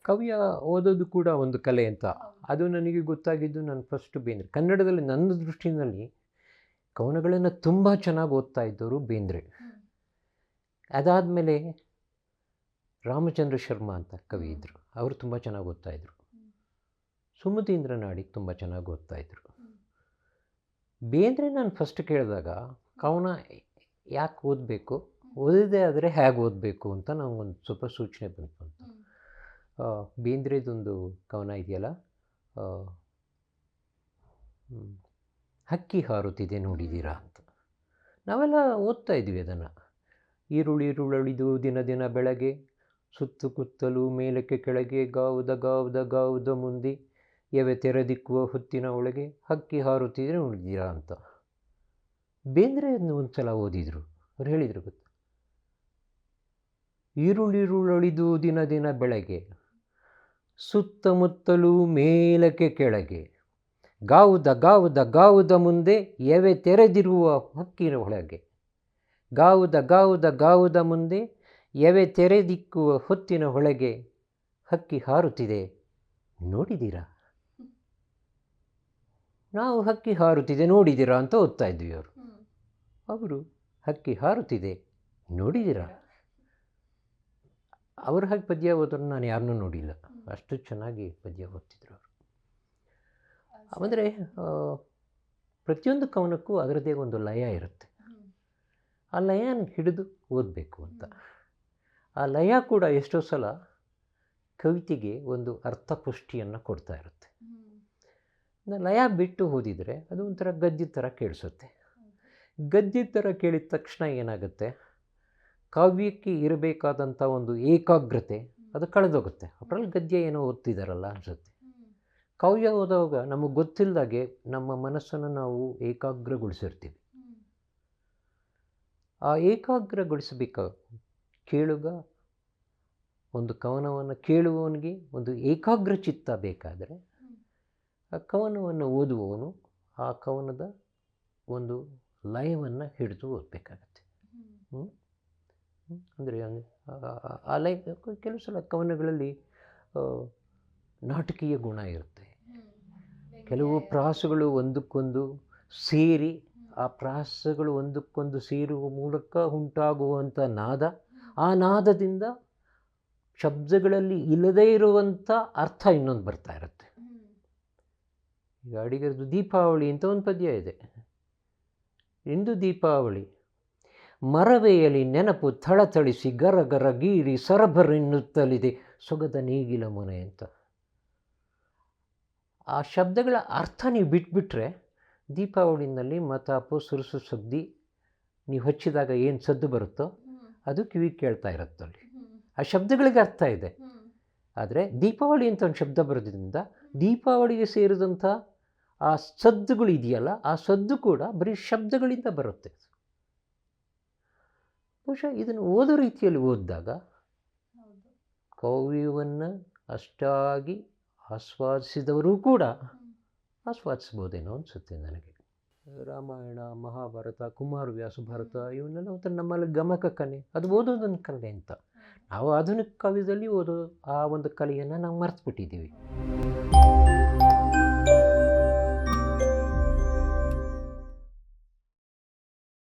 ಕವಿಯ ಓದೋದು ಕೂಡ ಒಂದು ಕಲೆ ಅಂತ. ಅದು ನನಗೆ ಗೊತ್ತಾಗಿದ್ದು ನಾನು ಫಸ್ಟ್ ಬೇಂದ್ರೆ. ಕನ್ನಡದಲ್ಲಿ ನನ್ನ ದೃಷ್ಟಿನಲ್ಲಿ ಕವನಗಳನ್ನು ತುಂಬ ಚೆನ್ನಾಗಿ ಓದ್ತಾ ಇದ್ದವರು ಬೇಂದ್ರೆ. ಅದಾದಮೇಲೆ ರಾಮಚಂದ್ರ ಶರ್ಮ ಅಂತ ಕವಿ ಇದ್ದರು, ಅವರು ತುಂಬ ಚೆನ್ನಾಗಿ ಓದ್ತಾಯಿದ್ರು. ಸುಮತೀಂದ್ರ ನಾಡಿಗ್ ತುಂಬ ಚೆನ್ನಾಗಿ ಓದ್ತಾಯಿದ್ರು. ಬೇಂದ್ರೆ ನಾನು ಫಸ್ಟ್ ಕೇಳಿದಾಗ ಕವನ ಯಾಕೆ ಓದಬೇಕು, ಓದಿದೆ ಆದರೆ ಹೇಗೆ ಓದಬೇಕು ಅಂತ ನನಗೊಂದು ಸ್ವಲ್ಪ ಸೂಚನೆ ಬಂತು ಅಂತ. ಬೇಂದ್ರೆದೊಂದು ಕವನ ಇದೆಯಲ್ಲ, ಹಕ್ಕಿ ಹಾರುತ್ತಿದೆ ನೋಡಿದ್ದೀರಾ ಅಂತ. ನಾವೆಲ್ಲ ಓದ್ತಾ ಇದ್ವಿ ಅದನ್ನು. ಈರುಳಿರುಳಳಿದು ದಿನ ದಿನ ಬೆಳಗ್ಗೆ, ಸುತ್ತುಕುತ್ತಲು ಮೇಲಕ್ಕೆ ಕೆಳಗೆ, ಗಾವುದ ಗಾವುದ ಗಾವುದ ಮುಂದೆ, ಎವೆ ತೆರೆದಿಕ್ಕುವ ಹೊತ್ತಿನ ಒಳಗೆ, ಹಕ್ಕಿ ಹಾರುತ್ತಿದೆ ನೋಡಿದ್ದೀರಾ ಅಂತ. ಬೇಂದ್ರೆ ಅದನ್ನು ಒಂದು ಸಲ ಓದಿದರು. ಅವ್ರು ಹೇಳಿದರು ಗೊತ್ತು, ಈರುಳಿರುಳಳಿದು ದಿನ ದಿನ ಬೆಳಗ್ಗೆ, ಸುತ್ತಮುತ್ತಲು ಮೇಲಕ್ಕೆ ಕೆಳಗೆ, ಗಾವುದ ಗಾವುದ ಗಾವುದ ಮುಂದೆ, ಎವೆ ತೆರೆದಿರುವ ಹಕ್ಕಿನ ಒಳಗೆ, ಗಾವುದ ಗಾವುದ ಗಾವುದ ಮುಂದೆ, ಎವೆ ತೆರೆದಿಕ್ಕುವ ಹೊತ್ತಿನ ಒಳಗೆ, ಹಕ್ಕಿ ಹಾರುತ್ತಿದೆ ನೋಡಿದ್ದೀರಾ. ನಾವು ಹಕ್ಕಿ ಹಾರುತ್ತಿದೆ ನೋಡಿದ್ದೀರಾ ಅಂತ ಓದ್ತಾ ಇದ್ವಿ. ಅವರು ಹಕ್ಕಿ ಹಾರುತ್ತಿದೆ ನೋಡಿದ್ದೀರಾ. ಅವ್ರ ಹಾಗೆ ಪದ್ಯ ಓದೋರು ನಾನು ಯಾರನ್ನೂ ನೋಡಿಲ್ಲ, ಅಷ್ಟು ಚೆನ್ನಾಗಿ ಪದ್ಯ ಓದ್ತಿದ್ರು ಅವರು. ಅಂದರೆ ಪ್ರತಿಯೊಂದು ಕವನಕ್ಕೂ ಅದರದ್ದೇ ಒಂದು ಲಯ ಇರುತ್ತೆ. ಆ ಲಯನ ಹಿಡಿದು ಓದಬೇಕು ಅಂತ. ಆ ಲಯ ಕೂಡ ಎಷ್ಟೋ ಸಲ ಕವಿತೆಗೆ ಒಂದು ಅರ್ಥಪುಷ್ಟಿಯನ್ನು ಕೊಡ್ತಾ ಇರುತ್ತೆ. ಲಯ ಬಿಟ್ಟು ಓದಿದರೆ ಅದು ಒಂಥರ ಗದ್ಯ ಥರ ಕೇಳಿಸುತ್ತೆ. ಗದ್ಯ ಥರ ಕೇಳಿದ ತಕ್ಷಣ ಏನಾಗುತ್ತೆ, ಕಾವ್ಯಕ್ಕೆ ಇರಬೇಕಾದಂಥ ಒಂದು ಏಕಾಗ್ರತೆ ಅದು ಕಳೆದೋಗುತ್ತೆ. ಅದರಲ್ಲಿ ಗದ್ಯ ಏನೋ ಓದ್ತಿದ್ದಾರಲ್ಲ ಅನಿಸುತ್ತೆ. ಕಾವ್ಯ ಓದುವಾಗ ನಮಗೆ ಗೊತ್ತಿಲ್ಲದಾಗೆ ನಮ್ಮ ಮನಸ್ಸನ್ನು ನಾವು ಏಕಾಗ್ರಗೊಳಿಸಿರ್ತೀವಿ. ಆ ಏಕಾಗ್ರಗೊಳಿಸಬೇಕು ಕೇಳುಗ, ಒಂದು ಕವನವನ್ನು ಕೇಳುವವನಿಗೆ ಒಂದು ಏಕಾಗ್ರ ಚಿತ್ತ ಬೇಕಾದರೆ ಆ ಕವನವನ್ನು ಓದುವವನು ಆ ಕವನದ ಒಂದು ಲಯವನ್ನು ಹಿಡಿದು ಓದಬೇಕಾಗತ್ತೆ. ಅಂದರೆ ಆ ಲಯ ಕೆಲವು ಸಲ ಕವನಗಳಲ್ಲಿ ನಾಟಕೀಯ ಗುಣ ಇರುತ್ತೆ. ಕೆಲವು ಪ್ರಾಸಗಳು ಒಂದಕ್ಕೊಂದು ಸೇರಿ, ಆ ಪ್ರಾಸಗಳು ಒಂದಕ್ಕೊಂದು ಸೇರುವ ಮೂಲಕ ಉಂಟಾಗುವಂಥ ನಾದ, ಆ ನಾದದಿಂದ ಶಬ್ದಗಳಲ್ಲಿ ಇಲ್ಲದೇ ಇರುವಂಥ ಅರ್ಥ ಇನ್ನೊಂದು ಬರ್ತಾ ಇರುತ್ತೆ. ಈಗ ಅಡಿಗರದು ದೀಪಾವಳಿ ಅಂತ ಒಂದು ಪದ್ಯ ಇದೆ. ಇಂದು ದೀಪಾವಳಿ, ಮರವೆಯಲ್ಲಿ ನೆನಪು ಥಳಥಳಿಸಿ ಗರಗರ ಗೀರಿ ಸರಬರೆನ್ನುತ್ತಲಿದೆ ಸೊಗದ ನೇಗಿಲ ಮೊನೆ ಅಂತ. ಆ ಶಬ್ದಗಳ ಅರ್ಥ ನೀವು ಬಿಟ್ಬಿಟ್ರೆ ದೀಪಾವಳಿನಲ್ಲಿ ಮತಾಪು ಸುರುಸು ಸದ್ದಿ ನೀವು ಹಚ್ಚಿದಾಗ ಏನು ಸದ್ದು ಬರುತ್ತೋ ಅದು ಕಿವಿಗೆ ಕೇಳ್ತಾ ಇರುತ್ತಲ್ಲಿ. ಆ ಶಬ್ದಗಳಿಗೆ ಅರ್ಥ ಇದೆ. ಆದರೆ ದೀಪಾವಳಿ ಅಂತ ಒಂದು ಶಬ್ದ ಬರೋದ್ರಿಂದ ದೀಪಾವಳಿಗೆ ಸೇರಿದಂಥ ಆ ಸದ್ದುಗಳು ಇದೆಯಲ್ಲ, ಆ ಸದ್ದು ಕೂಡ ಬರೀ ಶಬ್ದಗಳಿಂದ ಬರುತ್ತೆ. ಬಹುಶಃ ಇದನ್ನು ಓದೋ ರೀತಿಯಲ್ಲಿ ಓದಿದಾಗ ಕಾವ್ಯವನ್ನು ಅಷ್ಟಾಗಿ ಆಸ್ವಾದಿಸಿದವರು ಕೂಡ ಆಸ್ವಾದಿಸ್ಬೋದೇನೋ ಅನಿಸುತ್ತೆ ನನಗೆ. ರಾಮಾಯಣ, ಮಹಾಭಾರತ, ಕುಮಾರವ್ಯಾಸ ಭಾರತ ಇವನ್ನೆಲ್ಲ ಒಂಥರ ನಮ್ಮಲ್ಲಿ ಗಮಕ ಕಲೆ, ಅದು ಓದೋದೊಂದು ಕಲೆ ಅಂತ. ನಾವು ಆಧುನಿಕ ಕಾವ್ಯದಲ್ಲಿ ಓದೋ ಆ ಒಂದು ಕಲೆಯನ್ನು ನಾವು ಮರೆತುಬಿಟ್ಟಿದ್ದೀವಿ.